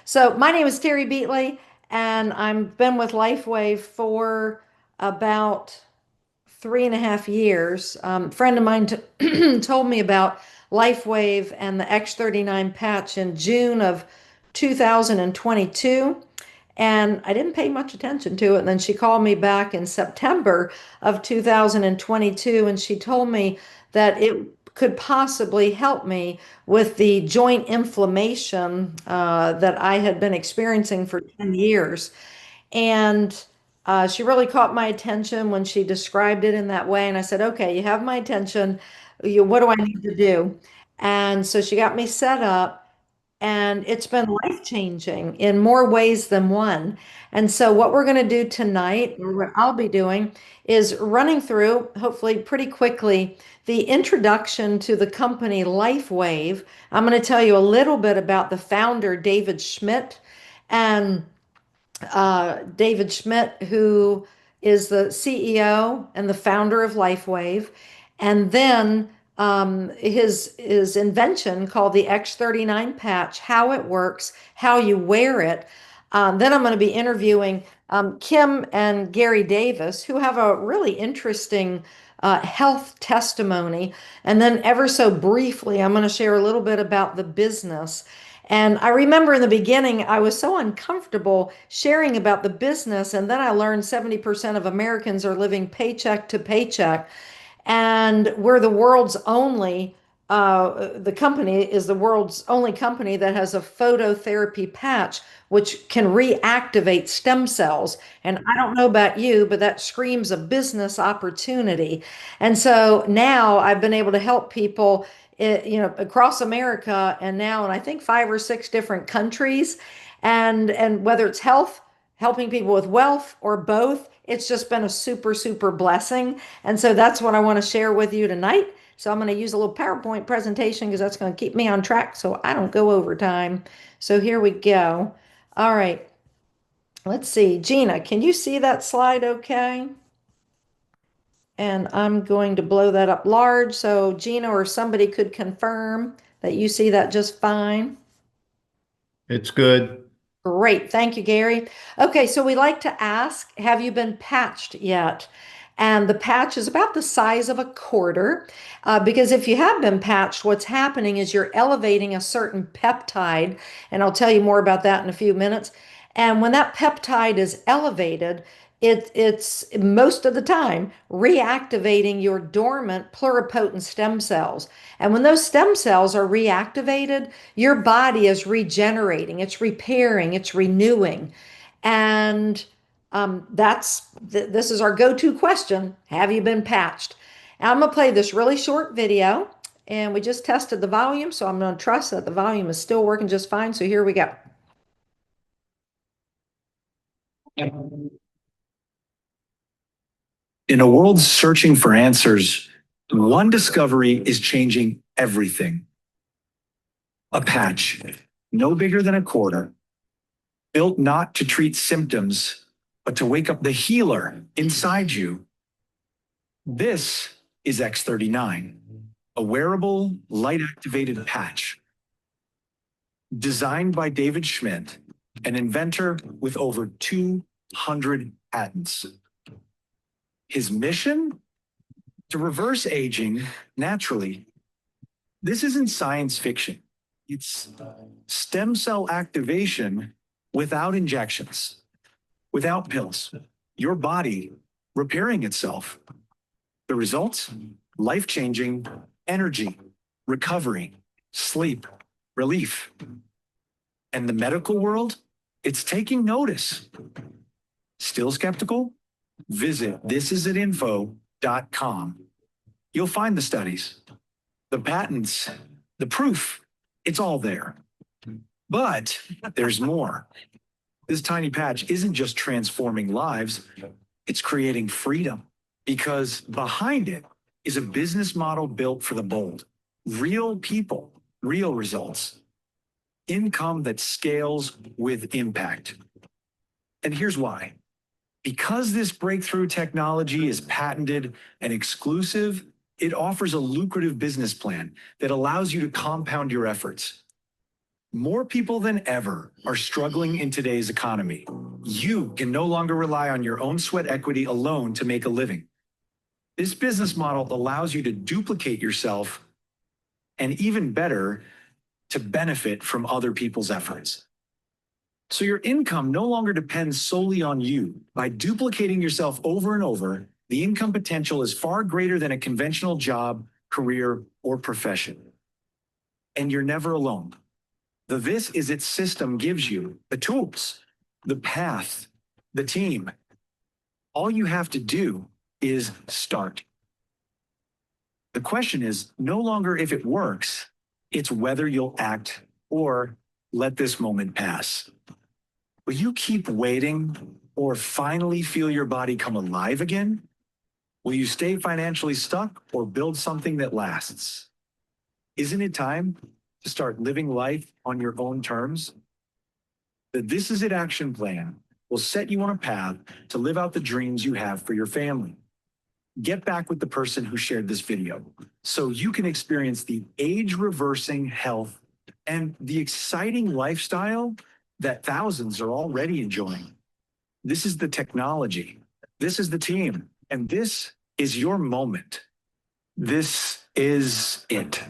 So my name is Terry Beatley, and I've been with LifeWave for about 3.5 years. A friend of mine told me about LifeWave and the X39 patch in June of 2022, and I didn't pay much attention to it. And then she called me back in September of 2022, and she told me that it could possibly help me with the joint inflammation that I had been experiencing for 10 years. And she really caught my attention when she described it in that way. And I said, okay, you have my attention. What do I need to do? And so she got me set up, and it's been life-changing in more ways than one. And so what we're going to do tonight, or what I'll be doing, is running through, hopefully pretty quickly, the introduction to the company LifeWave. I'm going to tell you a little bit about the founder, David Schmidt, and David Schmidt, who is the CEO and the founder of LifeWave, and then his invention called the X39 patch, how it works, how you wear it. Then I'm going to be interviewing Kim and Gary Davis, who have a really interesting health testimony. And then, ever so briefly, I'm going to share a little bit about the business. And I remember in the beginning, I was so uncomfortable sharing about the business. And then I learned 70% of Americans are living paycheck to paycheck. And we're the world's only, the company is the world's only company that has a phototherapy patch, which can reactivate stem cells. And I don't know about you, but that screams a business opportunity. And so now I've been able to help people, across America, and now in I think 5 or 6 different countries. And whether it's health, helping people with wealth, or both, it's just been a super, super blessing. And so that's what I want to share with you tonight. So I'm going to use a little PowerPoint presentation because that's going to keep me on track so I don't go over time. So here we go. All right. Let's see. Gina, can you see that slide okay? And I'm going to blow that up large so Gina or somebody could confirm that you see that just fine. It's good. Great. Thank you, Gary. Okay, so we like to ask, have you been patched yet? And the patch is about the size of a quarter, because if you have been patched, what's happening is you're elevating a certain peptide, and I'll tell you more about that in a few minutes. And when that peptide is elevated, it's most of the time reactivating your dormant pluripotent stem cells. And when those stem cells are reactivated, your body is regenerating, it's repairing, it's renewing. And this is our go-to question. Have you been patched? And I'm going to play this really short video, and we just tested the volume, so I'm going to trust that the volume is still working just fine. So here we go. In a world searching for answers, one discovery is changing everything. A patch, no bigger than a quarter, built not to treat symptoms, but to wake up the healer inside you. This is X39, a wearable, light-activated patch. Designed by David Schmidt, an inventor with over 200 patents. His mission? To reverse aging naturally. This isn't science fiction. It's stem cell activation without injections, without pills. Your body repairing itself. The results? Life-changing energy, recovery, sleep, relief. And the medical world? It's taking notice. Still skeptical? Visit thisisatinfo.com. You'll find the studies, the patents, the proof. It's all there. But there's more. This tiny patch isn't just transforming lives, it's creating freedom. Because behind it is a business model built for the bold. Real people, real results. Income that scales with impact. And here's why. Because this breakthrough technology is patented and exclusive, it offers a lucrative business plan that allows you to compound your efforts. More people than ever are struggling in today's economy. You can no longer rely on your own sweat equity alone to make a living. This business model allows you to duplicate yourself and, even better, to benefit from other people's efforts. So your income no longer depends solely on you. By duplicating yourself over and over, the income potential is far greater than a conventional job, career, or profession. And you're never alone. The This Is It system gives you the tools, the path, the team. All you have to do is start. The question is no longer if it works, it's whether you'll act or let this moment pass. Will you keep waiting or finally feel your body come alive again? Will you stay financially stuck or build something that lasts? Isn't it time to start living life on your own terms? The This Is It action plan will set you on a path to live out the dreams you have for your family. Get back with the person who shared this video so you can experience the age-reversing health and the exciting lifestyle that thousands are already enjoying. This is the technology. This is the team. And this is your moment. This is it.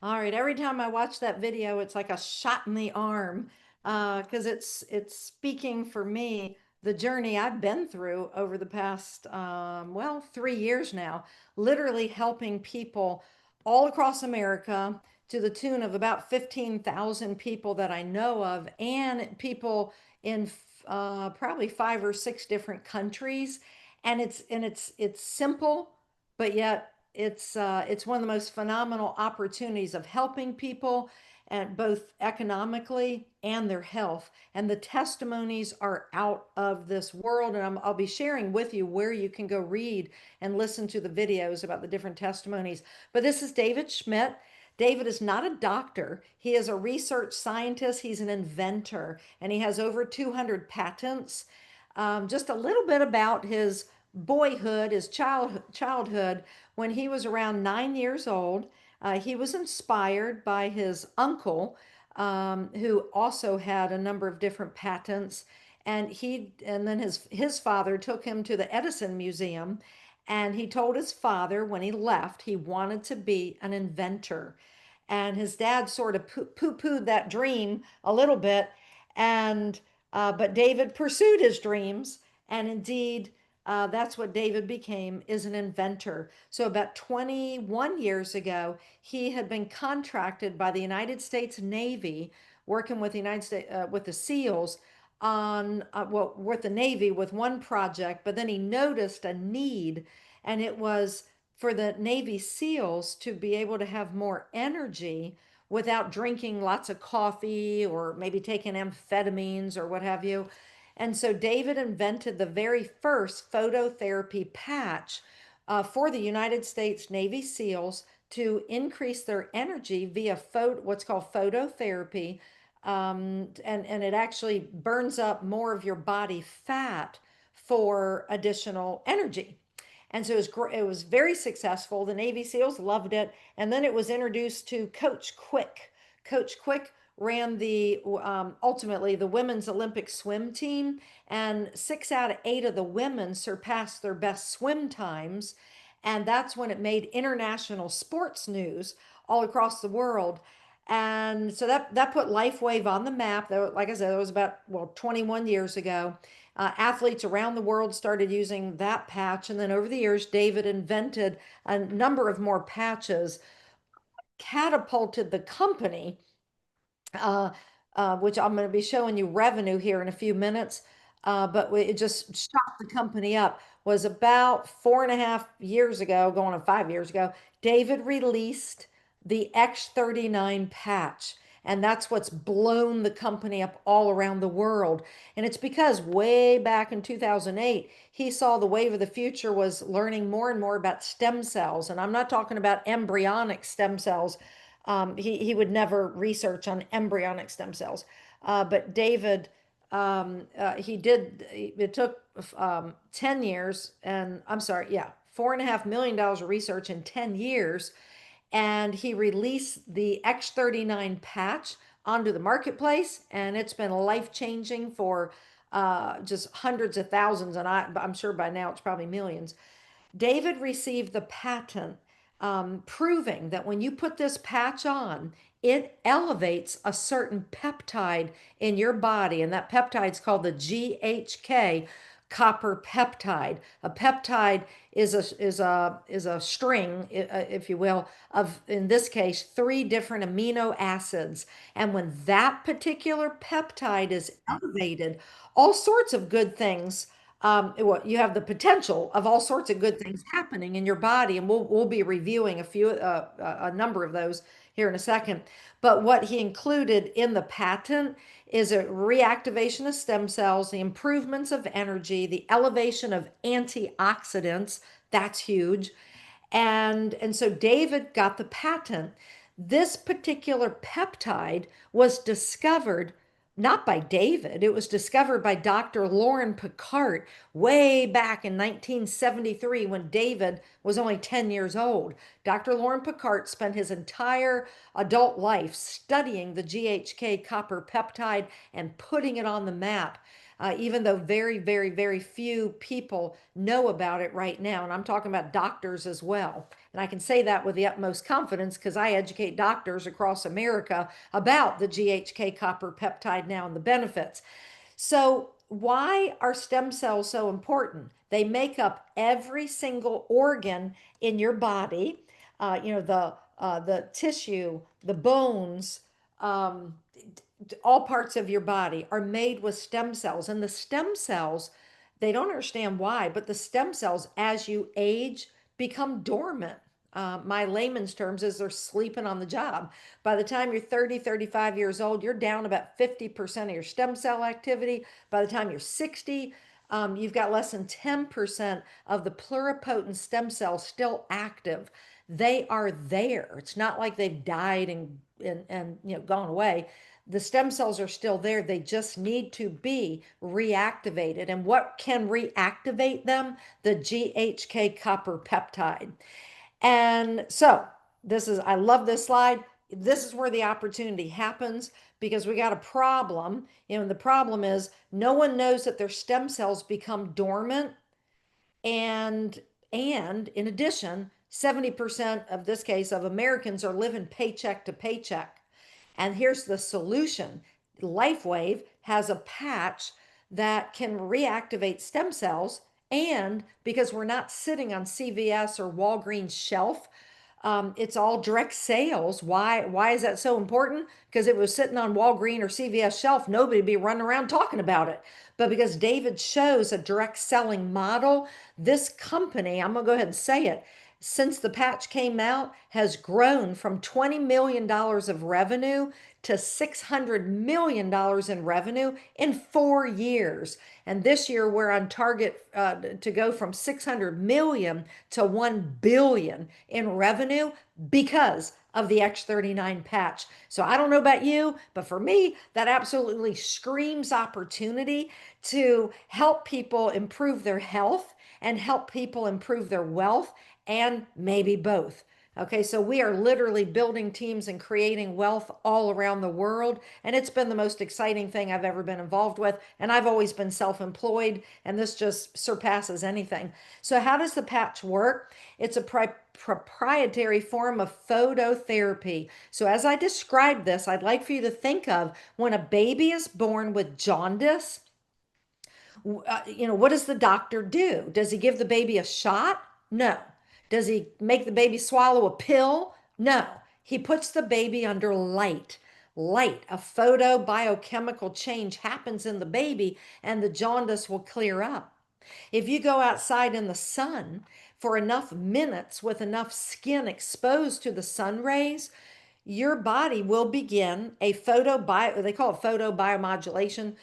All right, every time I watch that video, it's like a shot in the arm, because it's speaking for me the journey I've been through over the past, well, 3 years now, literally helping people all across America to the tune of about 15,000 people that I know of, and people in probably 5 or 6 different countries. And it's simple, but yet it's one of the most phenomenal opportunities of helping people, and both economically and their health. And the testimonies are out of this world. And I'll be sharing with you where you can go read and listen to the videos about the different testimonies. But this is David Schmidt. David is not a doctor. He is a research scientist. He's an inventor, and he has over 200 patents. Just a little bit about his boyhood, his childhood. When he was around 9 years old, he was inspired by his uncle, who also had a number of different patents. And then his father took him to the Edison Museum, and he told his father when he left he wanted to be an inventor. And his dad sort of poo-pooed that dream a little bit, and but David pursued his dreams, and indeed, that's what David became, is an inventor. So about 21 years ago, he had been contracted by the United States Navy, working with the United States with the SEALs on well, with the Navy with one project, but then he noticed a need, and it was for the Navy SEALs to be able to have more energy without drinking lots of coffee or maybe taking amphetamines or what have you. And so David invented the very first phototherapy patch for the United States Navy SEALs to increase their energy via what's called phototherapy. And it actually burns up more of your body fat for additional energy. And so it was very successful. The Navy SEALs loved it. And then it was introduced to Coach Quick. Coach Quick ran the ultimately the women's Olympic swim team, and 6 out of 8 of the women surpassed their best swim times. And that's when it made international sports news all across the world. And so that put LifeWave on the map. Like I said, it was about, well, 21 years ago. Athletes around the world started using that patch. And then over the years, David invented a number of more patches, catapulted the company, which I'm going to be showing you revenue here in a few minutes. But it just shot the company up. Was about 4.5 years ago, going on 5 years ago, David released the X39 patch. And that's what's blown the company up all around the world. And it's because way back in 2008, he saw the wave of the future was learning more and more about stem cells. And I'm not talking about embryonic stem cells. He would never research on embryonic stem cells. But David, he did, it took 10 years, and I'm sorry, yeah, $4.5 million of research in 10 years. And he released the X39 patch onto the marketplace, and it's been life changing for just hundreds of thousands, and I'm sure by now it's probably millions. David received the patent proving that when you put this patch on, it elevates a certain peptide in your body, and that peptide is called the GHK copper peptide. A peptide is a string, if you will, of, in this case, 3 different amino acids. And when that particular peptide is elevated, all sorts of good things, well, you have the potential of all sorts of good things happening in your body, and we'll be reviewing a number of those here in a second. But what he included in the patent is a reactivation of stem cells, the improvements of energy, the elevation of antioxidants. That's huge. And so David got the patent. This particular peptide was discovered not by David. It was discovered by Dr. Lauren Picard way back in 1973 when David was only 10 years old. Dr. Lauren Picard spent his entire adult life studying the GHK copper peptide and putting it on the map. Even though very, very, very few people know about it right now. And I'm talking about doctors as well. And I can say that with the utmost confidence because I educate doctors across America about the GHK copper peptide now and the benefits. So, why are stem cells so important? They make up every single organ in your body. The tissue, the bones, all parts of your body are made with stem cells. And the stem cells, they don't understand why, but the stem cells, as you age, become dormant. My layman's terms is they're sleeping on the job. By the time you're 30, 35 years old, you're down about 50% of your stem cell activity. By the time you're 60, you've got less than 10% of the pluripotent stem cells still active. They are there. It's not like they've died and gone away. The stem cells are still there. They just need to be reactivated. And what can reactivate them? The GHK copper peptide. And so I love this slide. This is where the opportunity happens because we got a problem. And the problem is no one knows that their stem cells become dormant. And in addition, 70% of this case of Americans are living paycheck to paycheck. And here's the solution. LifeWave has a patch that can reactivate stem cells. And because we're not sitting on CVS or Walgreens shelf, it's all direct sales. Why is that so important? Because if it was sitting on Walgreens or CVS shelf, nobody would be running around talking about it. But because David shows a direct selling model, this company, I'm going to go ahead and say it, since the patch came out, has grown from $20 million of revenue to $600 million in revenue in 4 years. And this year we're on target to go from 600 million to 1 billion in revenue because of the X39 patch. So I don't know about you, but for me, that absolutely screams opportunity to help people improve their health and help people improve their wealth, and maybe both. Okay, so we are literally building teams and creating wealth all around the world. And it's been the most exciting thing I've ever been involved with. And I've always been self-employed, and this just surpasses anything. So how does the patch work? It's a proprietary form of phototherapy. So as I describe this, I'd like for you to think of when a baby is born with jaundice, what does the doctor do? Does he give the baby a shot? No. Does he make the baby swallow a pill? No. He puts the baby under light. Light, a photobiochemical change happens in the baby, and the jaundice will clear up. If you go outside in the sun for enough minutes with enough skin exposed to the sun rays, your body will begin they call it photobiomodulation,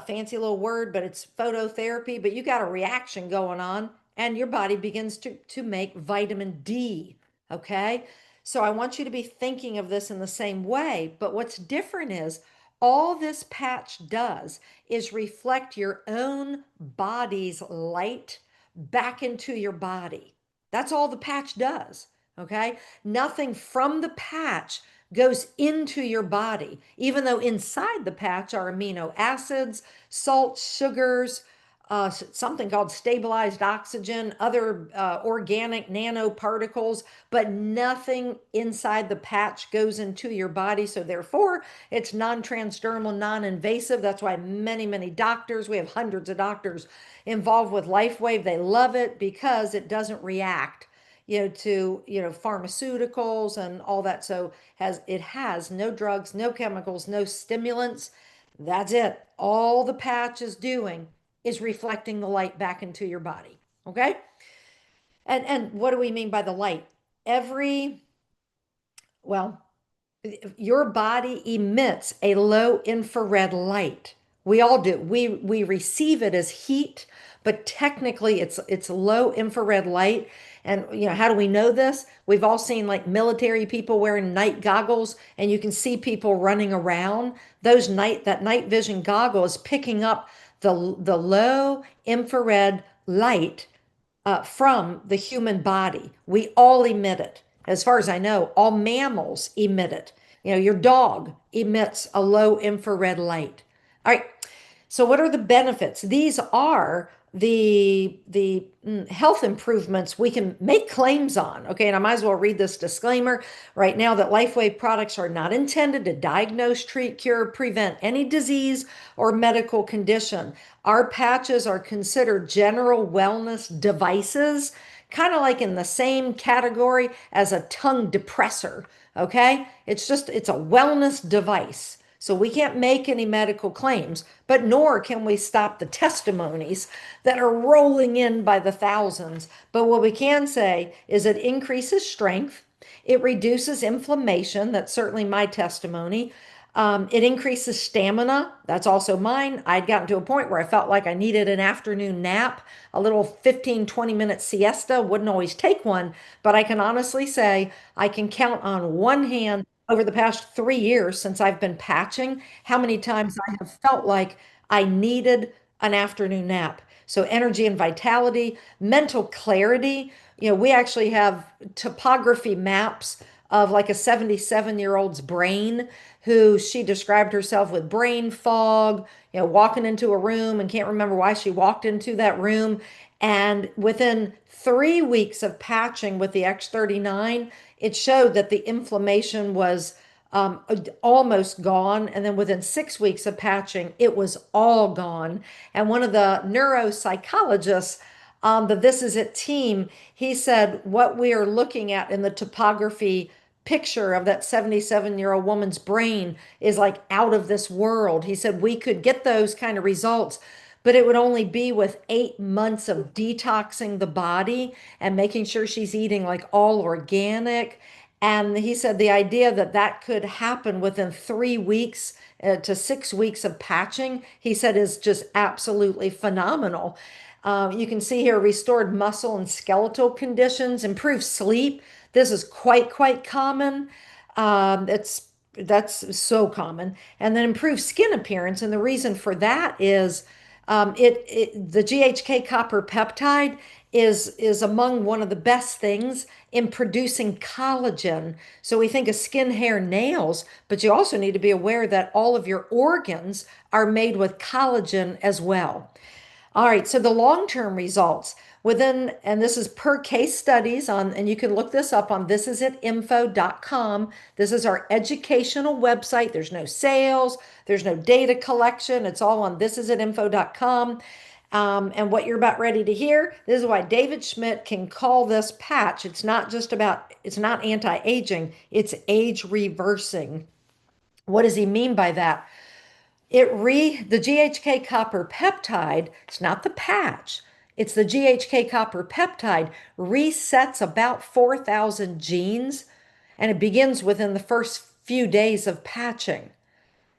fancy little word, but it's phototherapy. But you got a reaction going on, and your body begins to make vitamin D. Okay. So I want you to be thinking of this in the same way. But what's different is all this patch does is reflect your own body's light back into your body. That's all the patch does. Okay. Nothing from the patch goes into your body, even though inside the patch are amino acids, salts, sugars, something called stabilized oxygen, other organic nanoparticles, but nothing inside the patch goes into your body. So therefore, it's non-transdermal, non-invasive. That's why many, many doctors, we have hundreds of doctors involved with LifeWave. They love it because it doesn't react to pharmaceuticals and all that. So it has no drugs, no chemicals, no stimulants. That's it. All the patch is doing is reflecting the light back into your body. Okay. And what do we mean by the light? Well, your body emits a low infrared light. We all do. We receive it as heat, but technically it's low infrared light. And how do we know this? We've all seen like military people wearing night goggles, and you can see people running around. That night vision goggle is picking up the low infrared light from the human body. We all emit it. As far as I know, all mammals emit it. Your dog emits a low infrared light. All right. So what are the benefits? These are the health improvements we can make claims on. Okay, and I might as well read this disclaimer right now that LifeWave products are not intended to diagnose, treat, cure, prevent any disease or medical condition. Our patches are considered general wellness devices, kind of like in the same category as a tongue depressor. Okay, it's a wellness device. So we can't make any medical claims, but nor can we stop the testimonies that are rolling in by the thousands. But what we can say is it increases strength. It reduces inflammation. That's certainly my testimony. It increases stamina. That's also mine. I'd gotten to a point where I felt like I needed an afternoon nap, a little 15, 20-minute siesta. Wouldn't always take one, but I can honestly say I can count on one hand over the past 3 years since I've been patching how many times I have felt like I needed an afternoon nap. So energy and vitality, mental clarity. We actually have topography maps of like a 77-year-old's brain who she described herself with brain fog, walking into a room and can't remember why she walked into that room. And within 3 weeks of patching with the X39, it showed that the inflammation was almost gone. And then within 6 weeks of patching, it was all gone. And one of the neuropsychologists on the This Is It team, he said, what we are looking at in the topography picture of that 77-year-old woman's brain is like out of this world. He said we could get those kind of results, but it would only be with 8 months of detoxing the body and making sure she's eating like all organic. And he said the idea that that could happen within 3 weeks to 6 weeks of patching, he said is just absolutely phenomenal. You can see here restored muscle and skeletal conditions, improved sleep. This is quite common. That's so common. And then improved skin appearance. And the reason for that is the GHK copper peptide is among one of the best things in producing collagen. So we think of skin, hair, nails, but you also need to be aware that all of your organs are made with collagen as well. All right, so the long-term results and this is per case studies and you can look this up on thisisitinfo.com. This is our educational website. There's no sales, there's no data collection. It's all on thisisitinfo.com. And what you're about ready to hear, this is why David Schmidt can call this patch. It's not anti-aging, it's age reversing. What does he mean by that? The GHK copper peptide, it's not the patch, it's the GHK copper peptide, resets about 4,000 genes, and it begins within the first few days of patching.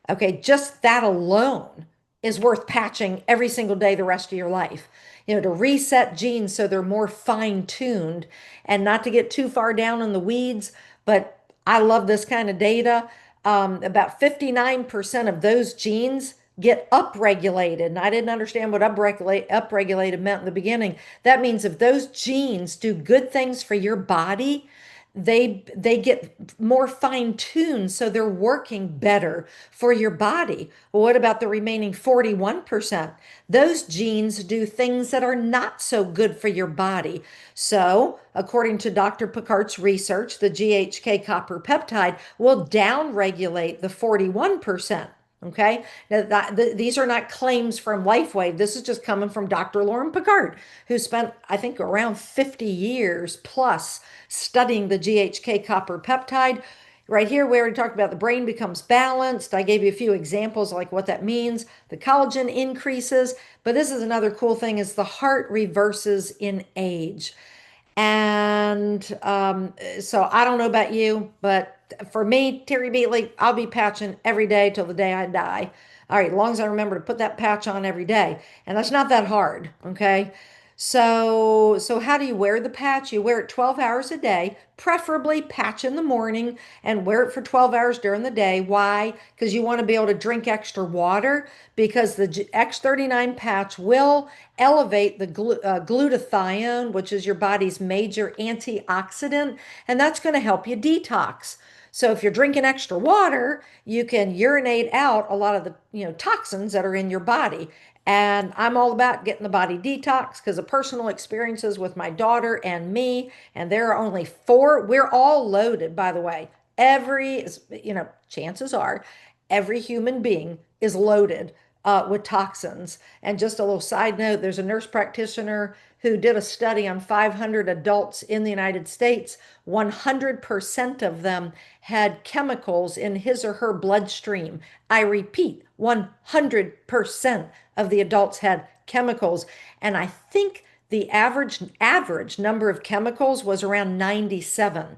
Okay, just that alone is worth patching every single day the rest of your life. To reset genes so they're more fine-tuned and not to get too far down in the weeds, but I love this kind of data. About 59% of those genes get upregulated. And I didn't understand what upregulated meant in the beginning. That means if those genes do good things for your body, they get more fine-tuned, so they're working better for your body. Well, what about the remaining 41%? Those genes do things that are not so good for your body. So, according to Dr. Picard's research, the GHK copper peptide will downregulate the 41%. Okay. Now these are not claims from LifeWave. This is just coming from Dr. Lauren Picard, who spent, I think, around 50 years plus studying the GHK copper peptide. Right here, we already talked about the brain becomes balanced. I gave you a few examples like what that means. The collagen increases, but this is another cool thing is the heart reverses in age. And so I don't know about you, but for me, Terry Beatley, I'll be patching every day till the day I die. All right, as long as I remember to put that patch on every day. And that's not that hard, okay? So how do you wear the patch? You wear it 12 hours a day, preferably patch in the morning and wear it for 12 hours during the day. Why? Because you want to be able to drink extra water because the X39 patch will elevate the glutathione, which is your body's major antioxidant, and that's going to help you detox. So if you're drinking extra water, you can urinate out a lot of the, toxins that are in your body. And I'm all about getting the body detox because of personal experiences with my daughter and me. And there are only four. We're all loaded, by the way. Chances are every human being is loaded with toxins. And just a little side note, there's a nurse practitioner who did a study on 500 adults in the United States. 100% of them had chemicals in his or her bloodstream. I repeat, 100% of the adults had chemicals. And I think the average number of chemicals was around 97.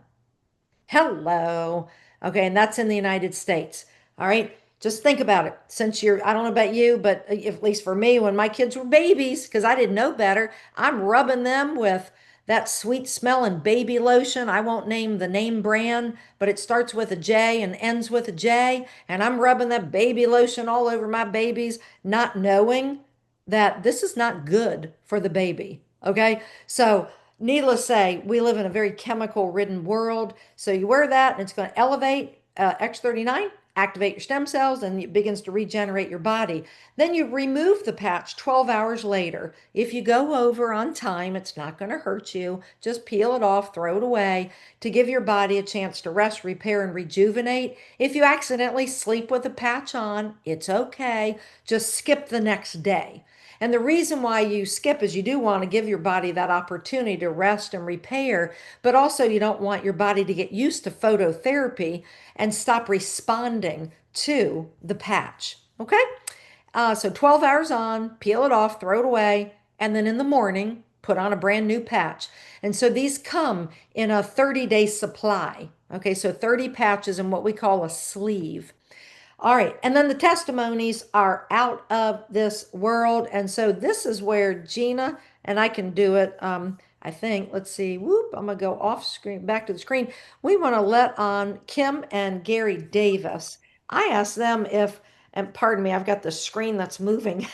Hello. Okay, and that's in the United States. All right. Just think about it. Since I don't know about you, but at least for me, when my kids were babies, because I didn't know better, I'm rubbing them with that sweet smelling baby lotion. I won't name the name brand, but it starts with a J and ends with a J. And I'm rubbing that baby lotion all over my babies, not knowing that this is not good for the baby. Okay. So, needless to say, we live in a very chemical ridden world. So, you wear that and it's going to elevate X39, activate your stem cells, and it begins to regenerate your body. Then you remove the patch 12 hours later. If you go over on time, it's not going to hurt you. Just peel it off, throw it away to give your body a chance to rest, repair, and rejuvenate. If you accidentally sleep with a patch on, it's okay. Just skip the next day. And the reason why you skip is you do want to give your body that opportunity to rest and repair, but also you don't want your body to get used to phototherapy and stop responding to the patch. Okay? So 12 hours on, peel it off, throw it away, and then in the morning, put on a brand new patch. And so these come in a 30-day supply. Okay, so 30 patches in what we call a sleeve. All right, and then the testimonies are out of this world. And so this is where Gina, and I can do it, I think, let's see, whoop, I'm gonna go off screen, back to the screen. We wanna let on Kim and Gary Davis. I asked them if, and pardon me, I've got the screen that's moving.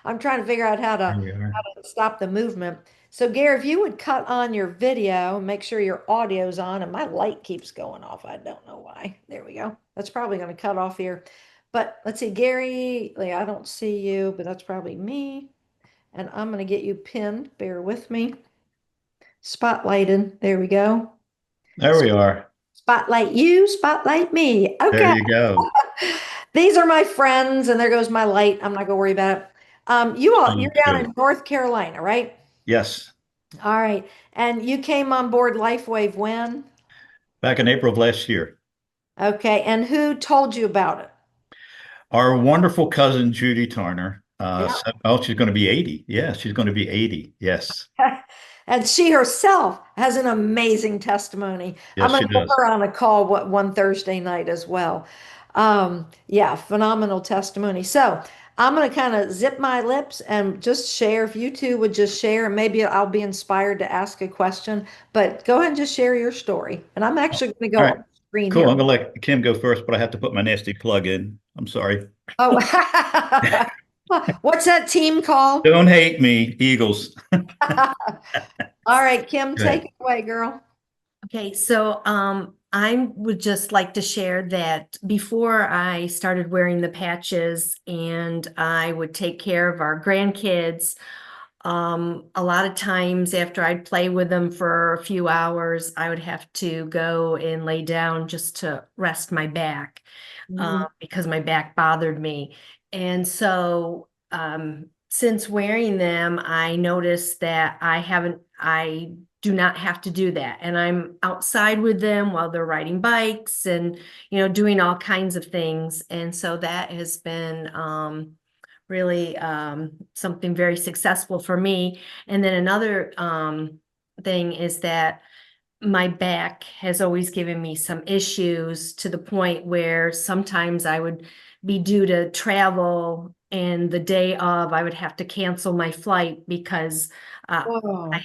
I'm trying to figure out how There to, we are. stop the movement. So Gary, if you would cut on your video, make sure your audio's on, and my light keeps going off. I don't know why. There we go. That's probably going to cut off here. But let's see, Gary, I don't see you, but that's probably me. And I'm going to get you pinned. Bear with me. Spotlighted. There we go. There we are. Spotlight you, spotlight me. There Okay. you go. These are my friends, and there goes my light. I'm not going to worry about it. You're Sounds down good. in North Carolina, right? Yes. All right. And you came on board LifeWave when? Back in April of last year, Okay. And who told you about it? our wonderful cousin Judy Turner. Yeah. She's going to be 80. Yeah, she's going to be 80. Yes. And she herself has an amazing testimony. I'm Yes, going she to put does. her on a call one Thursday night as well. Yeah, phenomenal testimony. So I'm going to kind of zip my lips and just share. If you two would just share, and maybe I'll be inspired to ask a question. But go ahead and just share your story. And I'm actually going to All go right. on screen Cool. here. I'm going to let Kim go first, but I have to put my nasty plug in. I'm sorry. Oh, what's that team called? Don't hate me, Eagles. All right, Kim, Go ahead. take it away, girl. Okay, so I would just like to share that before I started wearing the patches and I would take care of our grandkids, a lot of times after I'd play with them for a few hours, I would have to go and lay down just to rest my back because my back bothered me. And so since wearing them, I noticed that I do not have to do that. And I'm outside with them while they're riding bikes and, doing all kinds of things. And so that has been really something very successful for me. And then another thing is that my back has always given me some issues to the point where sometimes I would be due to travel and the day of I would have to cancel my flight because Whoa. I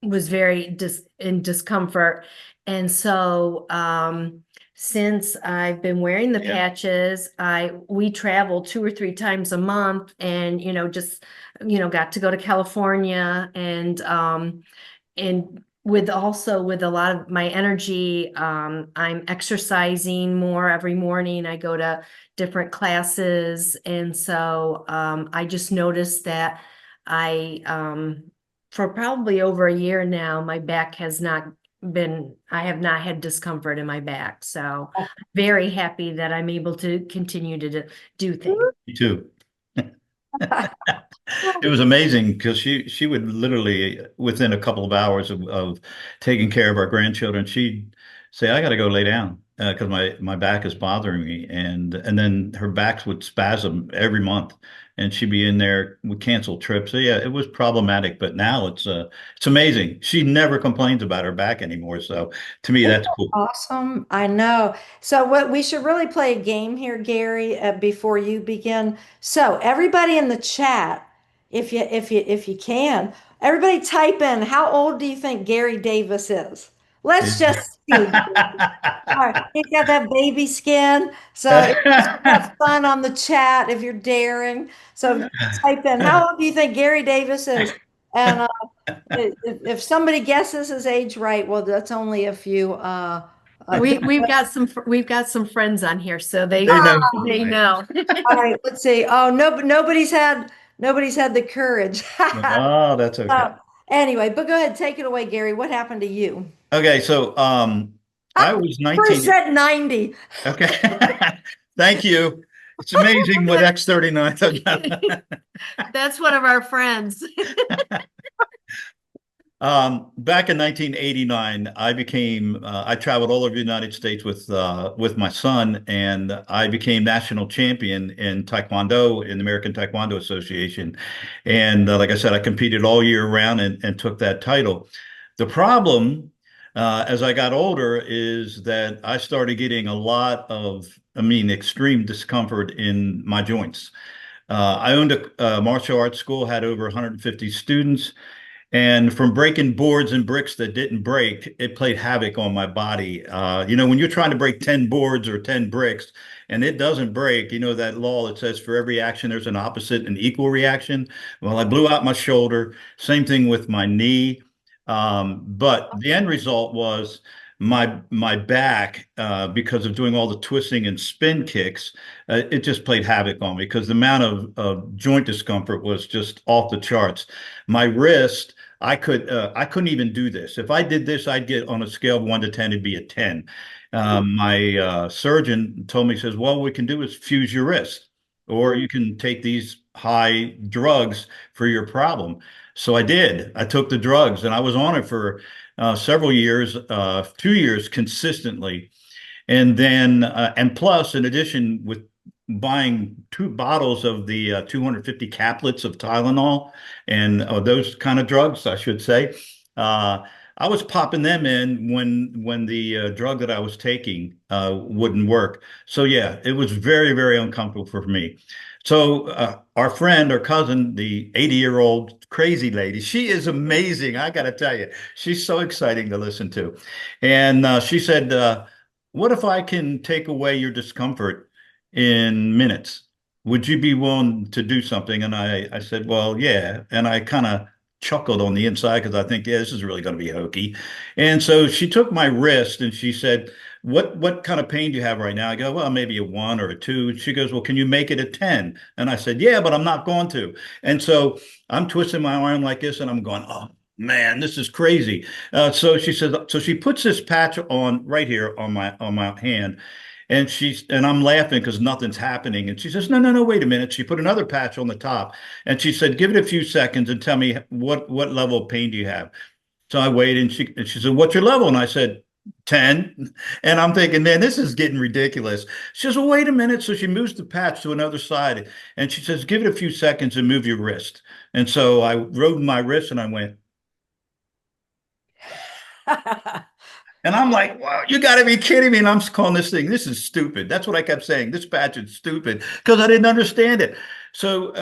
was very in discomfort. And so since I've been wearing the Yeah. patches, we travel 2 or 3 times a month and, just, got to go to California and with a lot of my energy, I'm exercising more every morning. I go to different classes. And so I just noticed that for probably over a year now, my back has not I have not had discomfort in my back. So I'm very happy that I'm able to continue to do things. Me too. It was amazing because she would literally within a couple of hours of taking care of our grandchildren, she'd say, "I got to go lay down because my back is bothering me," and then her backs would spasm every month, and she'd be in there. We canceled trips. So yeah, it was problematic, but now it's amazing. She never complains about her back anymore. So to me, that's cool. Awesome. I know. So what we should really play a game here, Gary, before you begin. So everybody in the chat, if you can, everybody type in how old do you think Gary Davis is? Let's just see. All right, he's got that baby skin. So have fun on the chat if you're daring. So type in how old do you think Gary Davis is? And if somebody guesses his age right, well, that's only a few. We've got some friends on here, so they They know. they know. All right, let's see. Oh, no, nobody's had the courage. Oh, that's okay. Anyway, but go ahead, take it away, Gary. What happened to you? Okay, so I was Bruce 19. said 90. Okay. Thank you. It's amazing what X39. That's one of our friends. Back in 1989, I traveled all over the United States with my son, and I became national champion in Taekwondo in the American Taekwondo Association. And like I said, I competed all year round and took that title. The problem, as I got older, is that I started getting a lot of, extreme discomfort in my joints. I owned a martial arts school, had over 150 students. And from breaking boards and bricks that didn't break, it played havoc on my body. When you're trying to break 10 boards or 10 bricks and it doesn't break, that law that says for every action, there's an opposite and equal reaction. Well, I blew out my shoulder. Same thing with my knee. But the end result was my back, because of doing all the twisting and spin kicks, it just played havoc on me because the amount of joint discomfort was just off the charts. My wrist, I couldn't even do this. If I did this, I'd get on a scale of 1 to 10, it'd be a 10. My surgeon told me, says, well, what we can do is fuse your wrist, or you can take these high drugs for your problem. So I did. I took the drugs and I was on it for several years, 2 years consistently. And then, and plus, in addition, with buying 2 bottles of the 250 caplets of Tylenol and those kind of drugs, I should say, I was popping them in when the drug that I was taking wouldn't work. So yeah, it was very, very uncomfortable for me. So our friend, our cousin, the 80-year-old crazy lady, she is amazing. I got to tell you, she's so exciting to listen to. And she said, what if I can take away your discomfort in minutes. Would you be willing to do something? And I said, well, yeah. And I kind of chuckled on the inside because I think, yeah, this is really going to be hokey. And so she took my wrist and she said, what kind of pain do you have right now? I go, well, maybe a 1 or a 2. And she goes, well, can you make it a 10? And I said, yeah, but I'm not going to. And so I'm twisting my arm like this and I'm going, oh, man, this is crazy. So she says, so she puts this patch on right here on my hand, and I'm laughing because nothing's happening. And she says, no, no, no, wait a minute. She put another patch on the top, and she said, give it a few seconds and tell me what level of pain do you have. So I waited, and she said, what's your level? And I said, 10. And I'm thinking, man, this is getting ridiculous. She says, well, wait a minute. So she moves the patch to another side, and she says, give it a few seconds and move your wrist. And so I rode my wrist, and I went. And I'm like, wow, you got to be kidding me. And I'm calling this thing, this is stupid. That's what I kept saying. This patch is stupid because I didn't understand it. So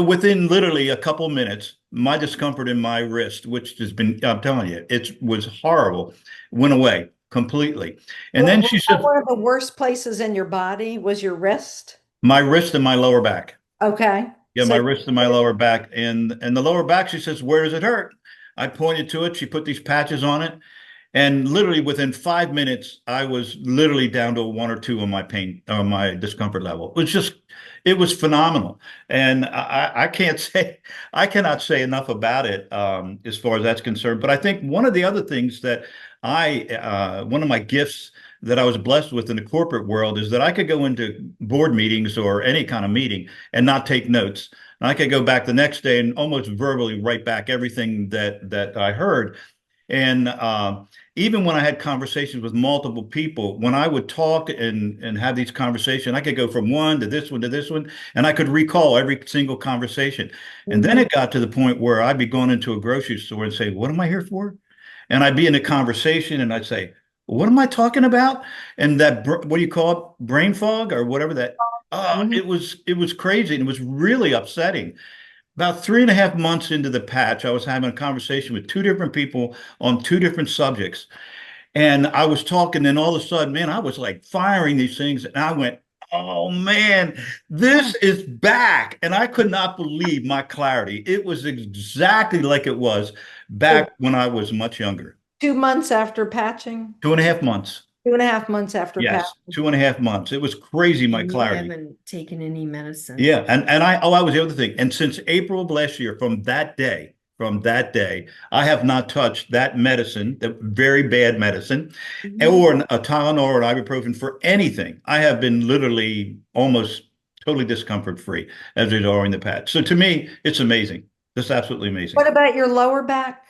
within literally a couple of minutes, my discomfort in my wrist, which has been, I'm telling you, it was horrible, went away completely. And then she said, one of the worst places in your body was your wrist? my wrist and my lower back. Okay. Yeah, So my wrist and my lower back. And the lower back, she says, where does it hurt? I pointed to it. She put these patches on it. And literally within 5 minutes, I was literally down to a 1 or 2 on my pain, on my discomfort level. It was phenomenal. And I can't say, I cannot say enough about it as far as that's concerned. But I think one of the other things that one of my gifts that I was blessed with in the corporate world is that I could go into board meetings or any kind of meeting and not take notes. And I could go back the next day and almost verbally write back everything that I heard. And even when I had conversations with multiple people, when I would talk and have these conversations, I could go from one to this one to this one, and I could recall every single conversation. And then it got to the point where I'd be going into a grocery store and say, what am I here for? And I'd be in a conversation and I'd say, what am I talking about? And that, what do you call it? Brain fog or whatever that, it was crazy. And it was really upsetting. About 3.5 months into the patch, I was having a conversation with 2 different people on 2 different subjects. And I was talking, and all of a sudden, man, I was like firing these things. And I went, oh man, this is back. And I could not believe my clarity. It was exactly like it was back when I was much younger. 2 months after patching? 2.5 months. 2.5 months after Yes, patching. 2.5 months. It was crazy, my And you clarity. haven't taken any medicine. Yeah, and I was the other thing. And since April of last year, from that day, I have not touched that medicine, the very bad medicine, or a Tylenol or an ibuprofen for anything. I have been literally almost totally discomfort free as they are in the patch. So to me, it's amazing. Just absolutely amazing. What about your lower back?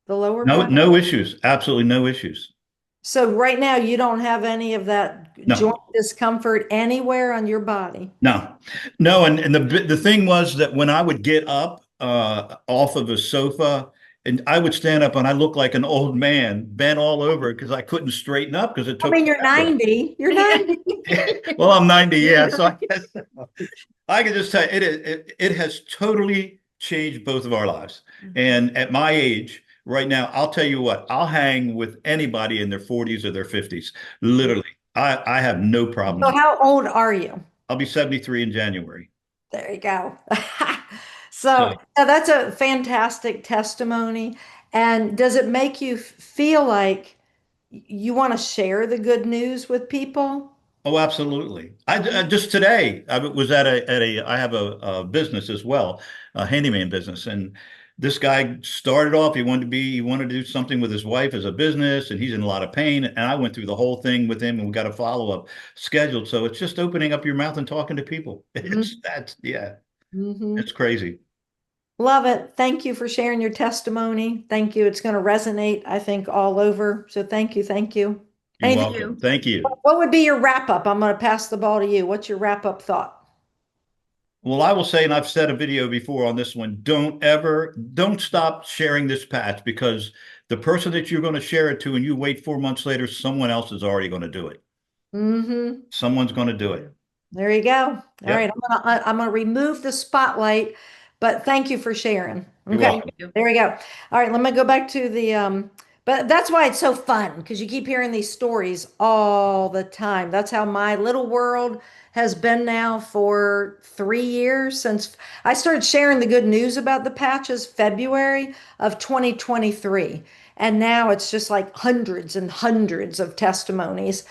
The lower back? No issues. Absolutely no issues. So right now you don't have any of that No. joint discomfort anywhere on your body? No. And the thing was that when I would get up off of a sofa and I would stand up and I looked like an old man, bent all over because I couldn't straighten up because it took. I mean, you're forever. 90. You're 90. Well, I'm 90, yeah. So I guess I can just tell you, it has totally changed both of our lives. And at my age right now, I'll tell you what, I'll hang with anybody in their 40s or their 50s. Literally, I have no problem. So how old are you? I'll be 73 in January. There you go. So that's a fantastic testimony. And does it make you feel like you want to share the good news with people? Oh, absolutely. I just today I was at I have a business as well, a handyman business, and this guy started off, he wanted to do something with his wife as a business, and he's in a lot of pain. And I went through the whole thing with him, and we got a follow-up scheduled. So it's just opening up your mouth and talking to people. It's crazy. Love it. Thank you for sharing your testimony. Thank you. It's going to resonate, I think, all over. So thank you. Thank you. You're welcome. Thank you. What would be your wrap up? I'm going to pass the ball to you. What's your wrap up thought? Well, I will say, and I've said a video before on this one, don't stop sharing this patch, because the person that you're going to share it to and you wait 4 months later, someone else is already going to do it. Someone's going to do it. There you go. All right. I'm going to remove the spotlight, but thank you for sharing. Okay. There we go. All right. Let me go back to the, but that's why it's so fun, because you keep hearing these stories all the time. That's how my little world has been now for 3 years since I started sharing the good news about the patches February of 2023. And now it's just like hundreds and hundreds of testimonies.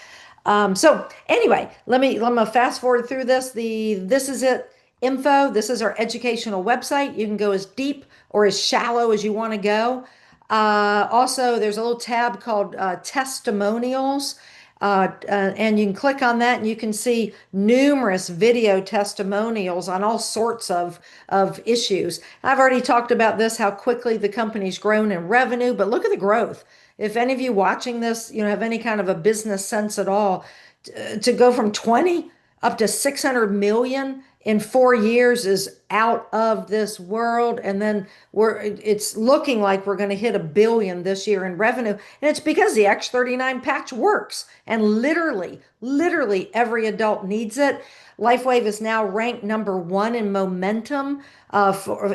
So anyway, let me fast forward through this. This is it info. This is our educational website. You can go as deep or as shallow as you want to go. Also, there's a little tab called Testimonials. And you can click on that and you can see numerous video testimonials on all sorts of issues. I've already talked about this, how quickly the company's grown in revenue, but look at the growth. If any of you watching this, have any kind of a business sense at all, to go from 20 up to 600 million in 4 years is out of this world. And then it's looking like we're going to hit 1 billion this year in revenue. And it's because the X39 patch works. And literally every adult needs it. LifeWave is now ranked #1 in momentum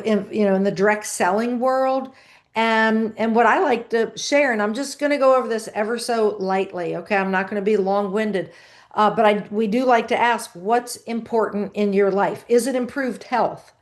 in the direct selling world. And what I like to share, and I'm just going to go over this ever so lightly, okay? I'm not going to be long-winded. But we do like to ask, what's important in your life? Is it improved health?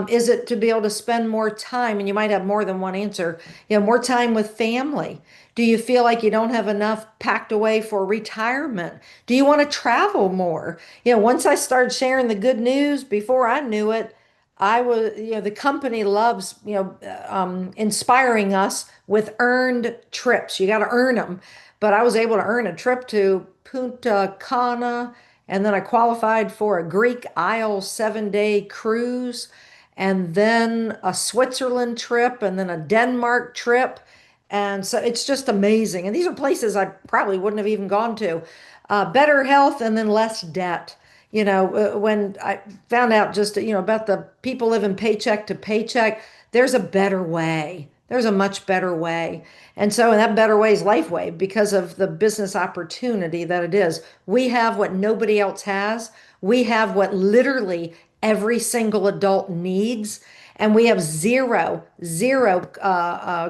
Is it to be able to spend more time? And you might have more than one answer. More time with family. Do you feel like you don't have enough packed away for retirement? Do you want to travel more? Once I started sharing the good news, before I knew it, I was, the company loves, inspiring us with earned trips. You got to earn them. But I was able to earn a trip to Punta Cana, and then I qualified for a Greek Isle 7-day cruise, and then a Switzerland trip, and then a Denmark trip. And so it's just amazing. And these are places I probably wouldn't have even gone to. Better health and then less debt. When I found out just, about the people living paycheck to paycheck, there's a better way. There's a much better way. And so, and that better way is LifeWave because of the business opportunity that it is. We have what nobody else has. We have what literally every single adult needs. And we have zero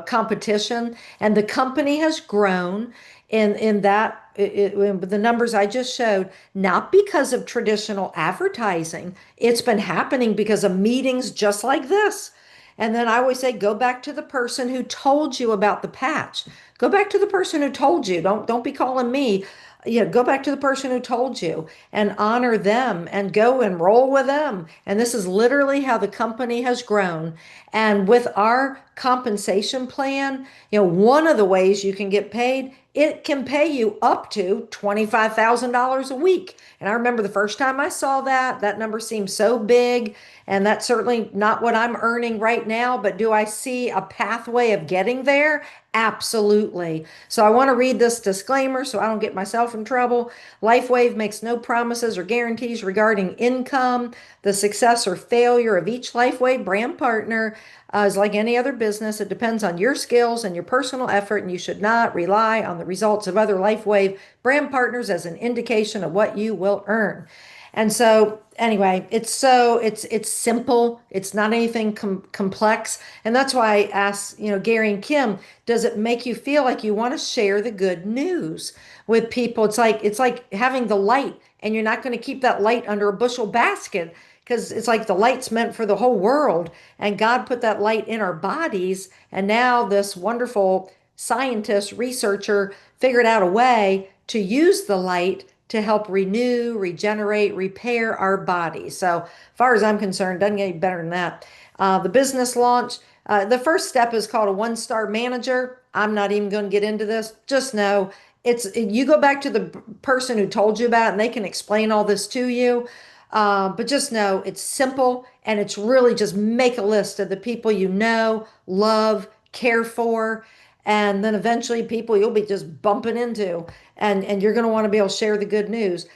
competition. And the company has grown in the numbers I just showed, not because of traditional advertising. It's been happening because of meetings just like this. And then I always say, go back to the person who told you about the patch. Go back to the person who told you. Don't be calling me. Go back to the person who told you and honor them and go and roll with them. And this is literally how the company has grown. And with our compensation plan, one of the ways you can get paid, it can pay you up to $25,000 a week. And I remember the first time I saw that number seemed so big. And that's certainly not what I'm earning right now, but do I see a pathway of getting there? Absolutely. So I want to read this disclaimer so I don't get myself in trouble. LifeWave makes no promises or guarantees regarding income. The success or failure of each LifeWave brand partner is like any other business. It depends on your skills and your personal effort, and you should not rely on the results of other LifeWave brand partners as an indication of what you will earn. And so anyway, it's simple. It's not anything complex. And that's why I asked, Gary and Kim, does it make you feel like you want to share the good news with people? It's like having the light, and you're not going to keep that light under a bushel basket because it's like the light's meant for the whole world. And God put that light in our bodies. And now this wonderful scientist, researcher figured out a way to use the light to help renew, regenerate, repair our bodies. So as far as I'm concerned, doesn't get any better than that. The business launch, the first step is called a one-star manager. I'm not even going to get into this. Just know you go back to the person who told you about it and they can explain all this to you. But just know it's simple, and it's really just make a list of the people you know, love, care for, and then eventually people you'll be just bumping into, and you're going to want to be able to share the good news.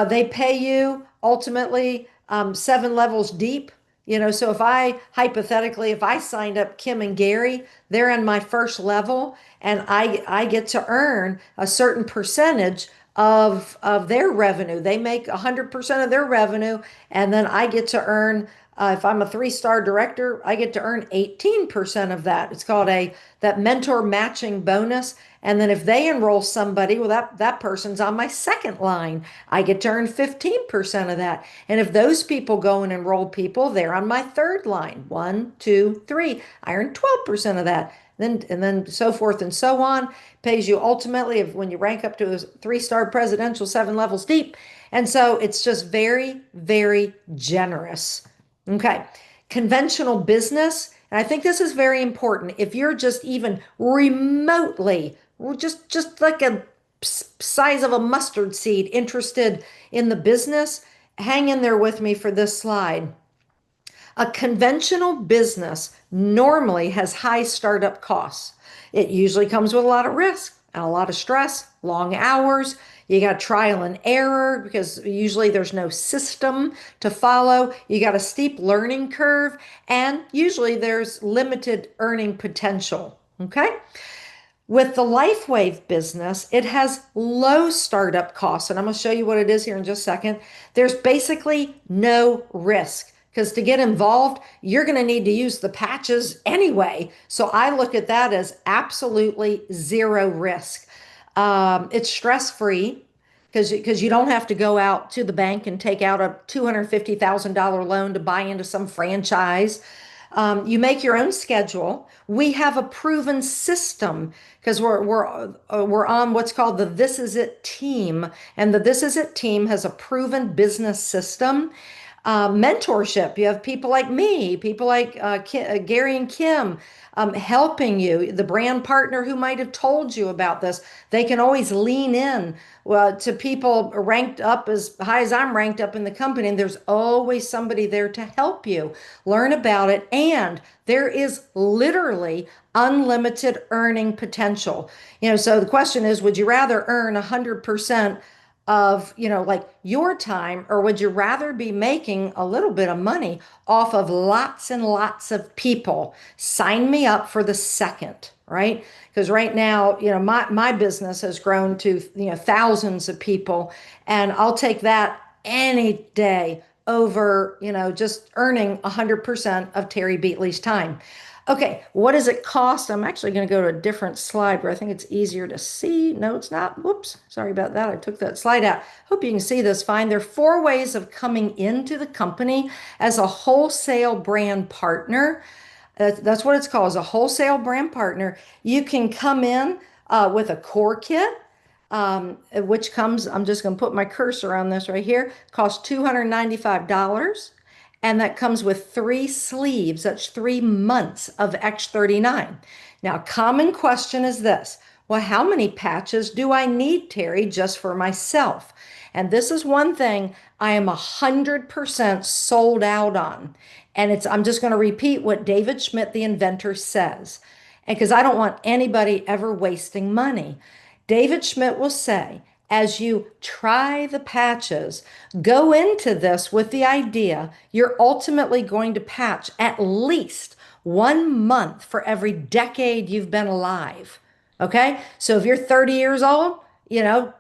They pay you ultimately 7 levels deep. So if I signed up Kim and Gary, they're in my first level, and I get to earn a certain percentage of their revenue. They make 100% of their revenue, and then I get to earn If I'm a 3-star director, I get to earn 18% of that. It's called that mentor matching bonus. And then if they enroll somebody, well, that person's on my second line. I get to earn 15% of that. And if those people go and enroll people, they're on my third line. 1, 2, 3. I earn 12% of that. And then so forth and so on. Pays you ultimately when you rank up to a 3-star presidential, 7 levels deep. And so it's just very, very generous. Okay. Conventional business, and I think this is very important. If you're just even remotely, just like a size of a mustard seed interested in the business, hang in there with me for this slide. A conventional business normally has high startup costs. It usually comes with a lot of risk and a lot of stress, long hours. You got trial and error because usually there's no system to follow. You got a steep learning curve, and usually there's limited earning potential. Okay. With the LifeWave business, it has low startup costs, and I'm going to show you what it is here in just a second. There's basically no risk because to get involved, you're going to need to use the patches anyway. So I look at that as absolutely zero risk. It's stress-free because you don't have to go out to the bank and take out a $250,000 loan to buy into some franchise. You make your own schedule. We have a proven system because we're on what's called the This Is It team, and the This Is It team has a proven business system. Mentorship. You have people like me, people like Gary and Kim helping you. The brand partner who might have told you about this, they can always lean in to people ranked up as high as I'm ranked up in the company. And there's always somebody there to help you learn about it. And there is literally unlimited earning potential. So the question is, would you rather earn 100% of, like your time, or would you rather be making a little bit of money off of lots and lots of people? Sign me up for the second, right? Because right now, my business has grown to, thousands of people, and I'll take that any day over, just earning 100% of Terry Beatley's time. Okay, what does it cost? I'm actually going to go to a different slide where I think it's easier to see. No, it's not. Whoops, sorry about that. I took that slide out. Hope you can see this fine. There are 4 ways of coming into the company as a wholesale brand partner. That's what it's called, as a wholesale brand partner. You can come in with a core kit, which comes, I'm just going to put my cursor on this right here, costs $295. And that comes with 3 sleeves. That's 3 months of X39. Now, common question is this. Well, how many patches do I need, Terry, just for myself? And this is one thing I am 100% sold out on. And I'm just going to repeat what David Schmidt, the inventor, says. And because I don't want anybody ever wasting money. David Schmidt will say, as you try the patches, go into this with the idea you're ultimately going to patch at least 1 month for every decade you've been alive. Okay? So if you're 30 years old,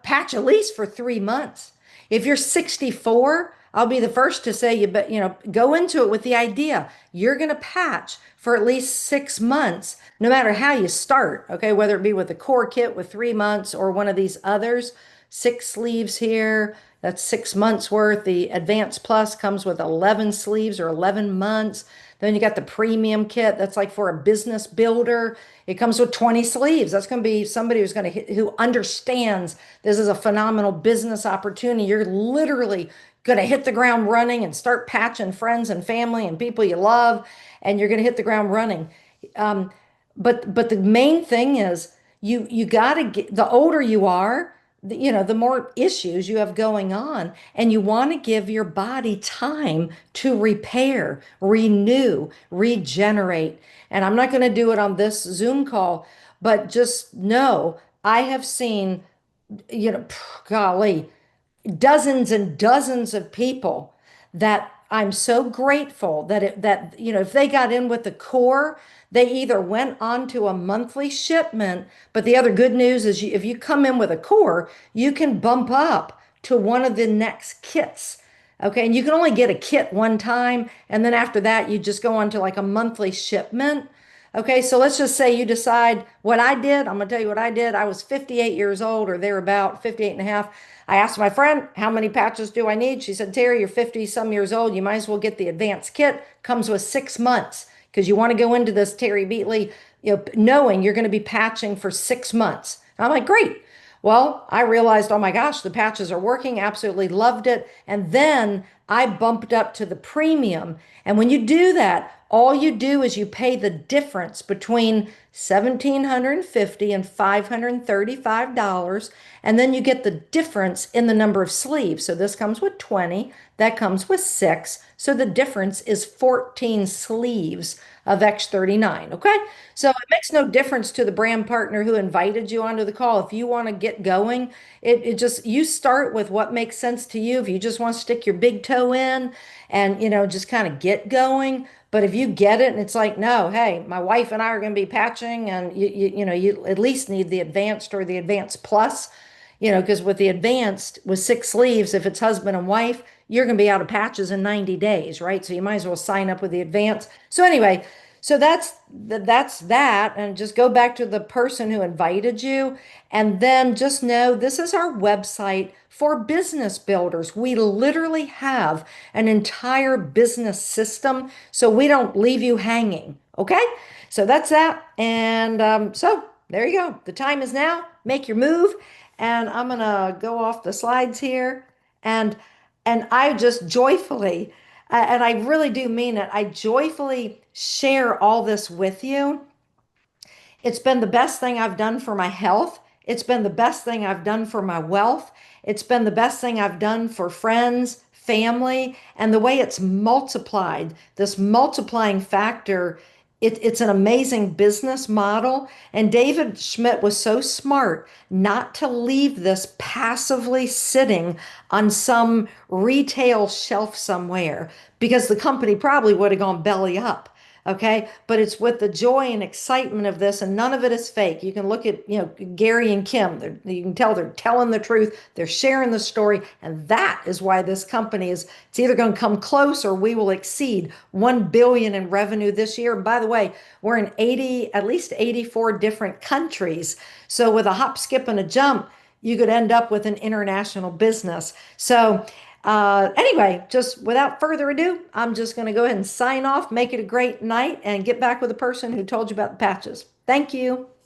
patch at least for 3 months. If you're 64, I'll be the first to say go into it with the idea you're going to patch for at least 6 months, no matter how you start. Okay? Whether it be with the core kit with 3 months or one of these others. 6 sleeves here, that's 6 months worth. The Advanced Plus comes with 11 sleeves or 11 months. Then you got the premium kit. That's like for a business builder. It comes with 20 sleeves. That's going to be somebody who understands this is a phenomenal business opportunity. You're literally going to hit the ground running and start patching friends and family and people you love, and you're going to hit the ground running. But the main thing is you got to get, the older you are, the more issues you have going on, and you want to give your body time to repair, renew, regenerate. And I'm not going to do it on this Zoom call, but just know I have seen, golly, dozens and dozens of people that I'm so grateful that if they got in with the core, they either went on to a monthly shipment, but the other good news is if you come in with a core, you can bump up to one of the next kits. Okay, and you can only get a kit one time, and then after that, you just go on to like a monthly shipment. Okay, so let's just say you decide what I did. I'm gonna tell you what I did. I was 58 years old or thereabout, 58 and a half. I asked my friend, how many patches do I need? She said, Terry, you're 50 some years old. You might as well get the advanced kit. Comes with 6 months because you want to go into this Terry Beatley, knowing you're going to be patching for 6 months. I'm like, great. Well, I realized, oh my gosh, the patches are working. Absolutely loved it. And then I bumped up to the premium. And when you do that, all you do is you pay the difference between 1,750 and $535, and then you get the difference in the number of sleeves. So this comes with 20, that comes with 6. So the difference is 14 sleeves of X39. Okay. So it makes no difference to the brand partner who invited you onto the call. If you want to get going, it just, you start with what makes sense to you. If you just want to stick your big toe in and, just kind of get going. But if you get it and it's like, no, hey, my wife and I are going to be patching, and you at least need the advanced or the advanced plus, because with the advanced, with 6 sleeves, if it's husband and wife, you're going to be out of patches in 90 days, right? So you might as well sign up with the advanced. So anyway, so that's that, and just go back to the person who invited you, and then just know this is our website for business builders. We literally have an entire business system, so we don't leave you hanging. Okay, so that's that, and so there you go. The time is now. Make your move, and I'm gonna go off the slides here, and I just joyfully, and I really do mean it, I joyfully share all this with you. It's been the best thing I've done for my health. It's been the best thing I've done for my wealth. It's been the best thing I've done for friends, family, and the way it's multiplied, this multiplying factor. It's an amazing business model. And David Schmidt was so smart not to leave this passively sitting on some retail shelf somewhere, because the company probably would have gone belly up. Okay. But it's with the joy and excitement of this, and none of it is fake. You can look at, Gary and Kim. You can tell they're telling the truth. They're sharing the story. And that is why this company is, it's either going to come close or we will exceed 1 billion in revenue this year. And by the way, we're in at least 84 different countries. So with a hop, skip, and a jump, you could end up with an international business. So anyway, just without further ado, I'm just going to go ahead and sign off, make it a great night, and get back with the person who told you about the patches. Thank you.